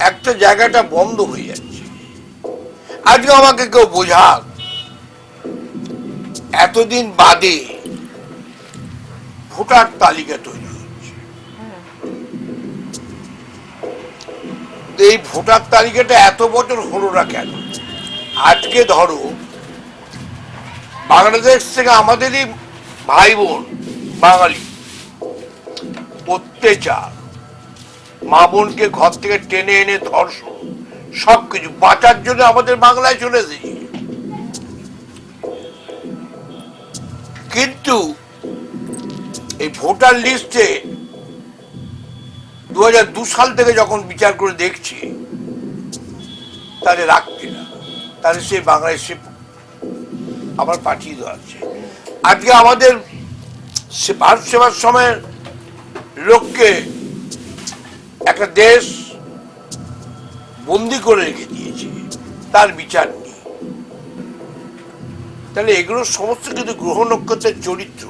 একটা জায়গাটা বন্ধ হয়ে যাচ্ছে। আজকে আমাকে কেউ বোঝাক, এতদিন বাদে ভোটার তালিকা তৈরি হচ্ছে, এই ভোটার তালিকাটা এত বছর হলো না কেন? আজকে ধরো বাংলাদেশ থেকে আমাদেরই ভাই বোন বাঙালি অত্যাচার, মা বোনকে ঘর থেকে টেনে এনে ধর্ষণ, সবকিছু বাঁচার জন্য আমাদের বাংলায় চলে এসেছি। কিন্তু এই ভোটার লিস্টে 2002 সাল থেকে যখন বিচার করে দেখছি, তাদের রাখছে না, তাদের সেই বাংলাদেশে আবার পাঠিয়ে দেওয়া হচ্ছে। আজকে আমাদের ভারত সেবার সময়ের লোককে একটা দেশ বন্দি করে রেখে দিয়েছে, তার বিচার নেই। তাহলে এগুলো সমস্ত কিন্তু গ্রহ নক্ষত্রের চরিত্র।